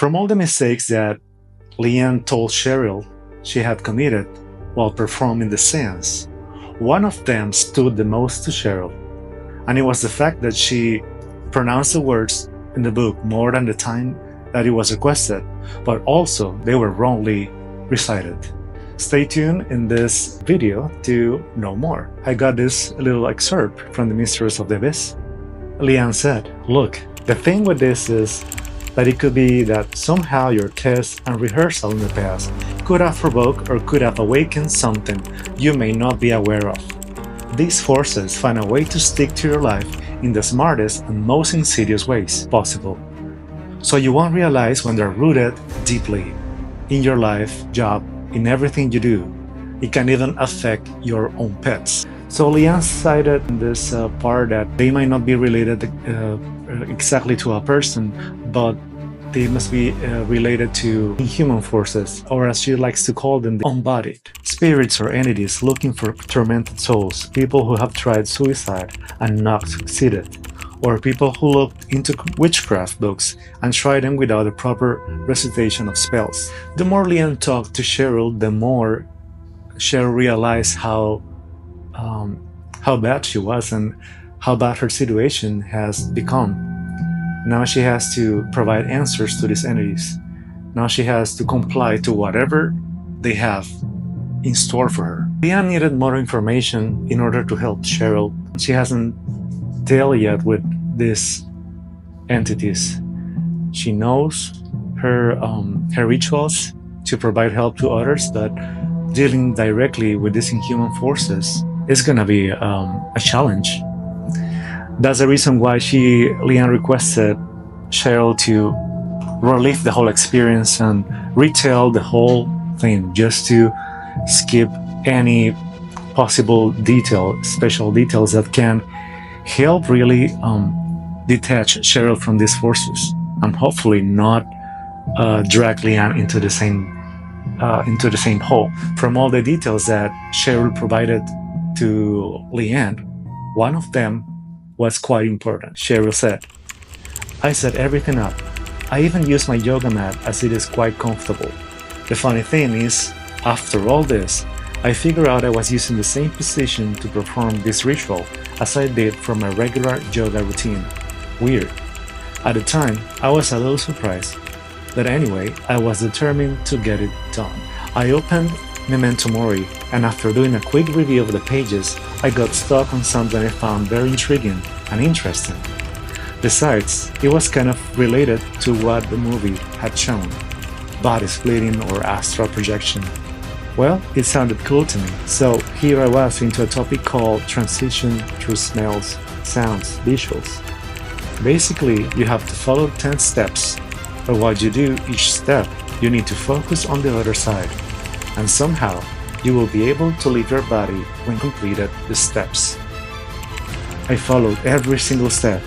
From all the mistakes that Leann told Sheryl she had committed while performing the seance, one of them stood the most to Sheryl, and it was the fact that she pronounced the words in the book more than the time that it was requested, but also they were wrongly recited. Stay tuned in this video to know more. I got this little excerpt from the Mistress of the Abyss. Leann said, "Look, the thing with this is that it could be that somehow your test and rehearsal in the past could have provoked or could have awakened something you may not be aware of. These forces find a way to stick to your life in the smartest and most insidious ways possible. So you won't realize when they're rooted deeply in your life, job, in everything you do. It can even affect your own pets." So Leann cited in this part that they might not be related exactly to a person, but they must be related to inhuman forces, or as she likes to call them, the unbodied. Spirits or entities looking for tormented souls, people who have tried suicide and not succeeded, or people who looked into witchcraft books and tried them without a proper recitation of spells. The more Leann talked to Sheryl, the more Sheryl realized how bad she was and how bad her situation has become. Now she has to provide answers to these entities. Now she has to comply to whatever they have in store for her. Leann needed more information in order to help Sheryl. She hasn't dealt yet with these entities. She knows her rituals to provide help to others, but dealing directly with these inhuman forces is gonna be a challenge. That's the reason why Leann requested Sheryl to relive the whole experience and retell the whole thing, just to skip any possible special details that can help really detach Sheryl from these forces and hopefully not drag Leann into the same hole. From all the details that Sheryl provided to Leann, one of them was quite important. Sheryl said, "I set everything up. I even used my yoga mat as it is quite comfortable. The funny thing is, after all this, I figured out I was using the same position to perform this ritual as I did for my regular yoga routine. Weird. At the time, I was a little surprised. But anyway, I was determined to get it done. I opened Memento Mori, and after doing a quick review of the pages, I got stuck on something I found very intriguing and interesting. Besides, it was kind of related to what the movie had shown, body splitting or astral projection. Well, it sounded cool to me, so here I was into a topic called transition through smells, sounds, visuals. Basically, you have to follow 10 steps, but while you do each step, you need to focus on the other side, and somehow you will be able to leave your body when completed the steps. I followed every single step.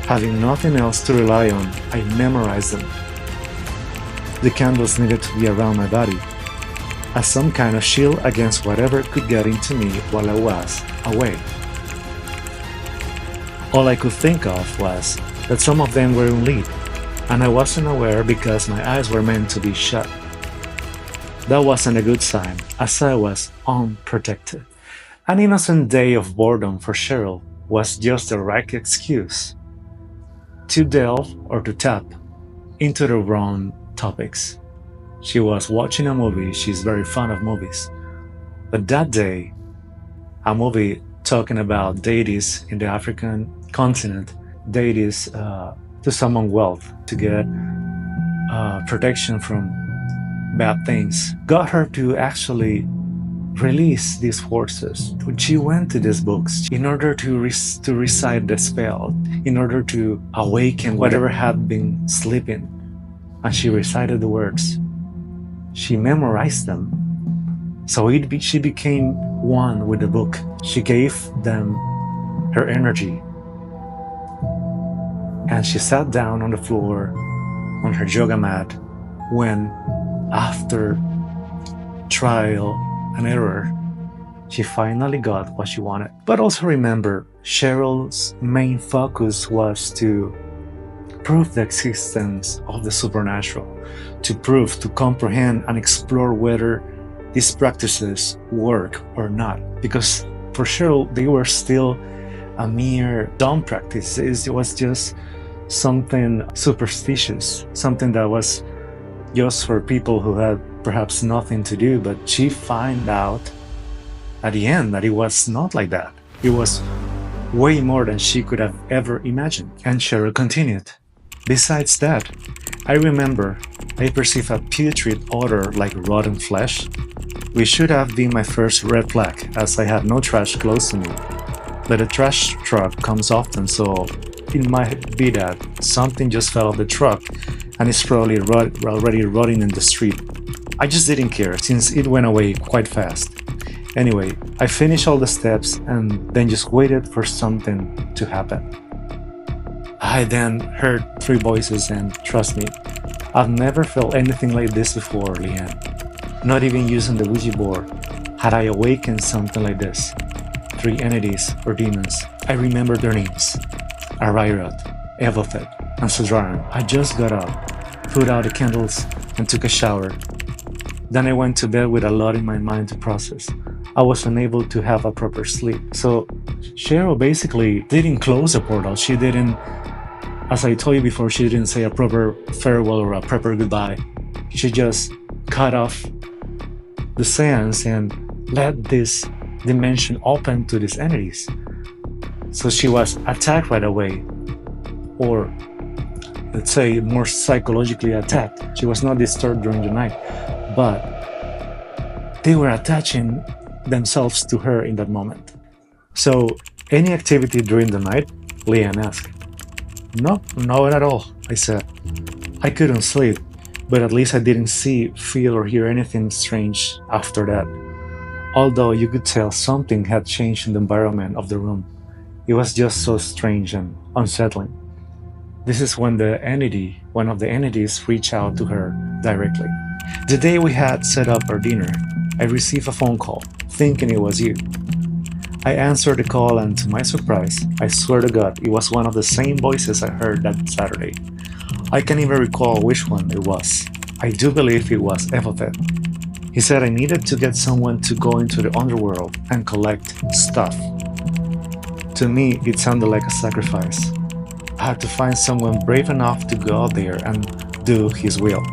Having nothing else to rely on, I memorized them. The candles needed to be around my body, as some kind of shield against whatever could get into me while I was away. All I could think of was that some of them were unlit, and I wasn't aware because my eyes were meant to be shut. That wasn't a good sign, as I was unprotected. An innocent day of boredom for Sheryl was just the right excuse to delve or to tap into the wrong topics. She was watching a movie. She's very fond of movies. But that day, a movie talking about deities in the African continent, deities to summon wealth, to get protection from bad things, got her to actually release these forces. She went to these books in order to recite the spell, in order to awaken whatever had been sleeping. And she recited the words. She memorized them. So she became one with the book. She gave them her energy. And she sat down on the floor on her yoga mat when, after trial and error, she finally got what she wanted. But also remember, Sheryl's main focus was to prove the existence of the supernatural, to prove, to comprehend and explore whether these practices work or not. Because for Sheryl, they were still a mere dumb practice. It was just something superstitious, something that was just for people who had perhaps nothing to do. But she found out at the end that it was not like that. It was way more than she could have ever imagined. And Sheryl continued. Besides that, I remember I perceived a putrid odor like rotten flesh, which should have been my first red flag, as I had no trash close to me. But a trash truck comes often, so it might be that something just fell off the truck and it's probably already rotting in the street. I just didn't care, since it went away quite fast. Anyway, I finished all the steps and then just waited for something to happen. I then heard 3 voices, and trust me, I've never felt anything like this before, Leann. Not even using the Ouija board had I awakened something like this. 3 entities or demons. I remember their names: Arairot, Evothet, and Sodraran. I just got up, put out the candles, and took a shower. Then I went to bed with a lot in my mind to process. I was unable to have a proper sleep. So Sheryl basically didn't close the portal. She didn't, as I told you before, she didn't say a proper farewell or a proper goodbye. She just cut off the seance and let this dimension open to these entities. So she was attacked right away, or let's say more psychologically attacked. She was not disturbed during the night, but they were attaching themselves to her in that moment. So, any activity during the night? Leann asked. No, not at all, I said. I couldn't sleep, but at least I didn't see, feel, or hear anything strange after that. Although you could tell something had changed in the environment of the room. It was just so strange and unsettling. This is when one of the entities reached out to her directly. The day we had set up our dinner, I received a phone call, thinking it was you. I answered the call, and to my surprise, I swear to God, it was one of the same voices I heard that Saturday. I can't even recall which one it was. I do believe it was Evothet. He said I needed to get someone to go into the underworld and collect stuff. To me, it sounded like a sacrifice. I had to find someone brave enough to go out there and do his will.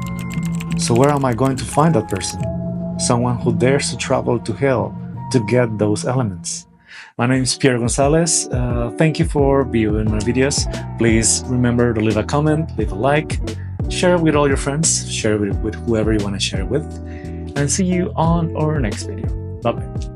So where am I going to find that person? Someone who dares to travel to hell to get those elements. My name is Pierre Gonzalez. Thank you for viewing my videos. Please remember to leave a comment, leave a like, share it with all your friends, share it with whoever you want to share it with, and see you on our next video. Bye bye.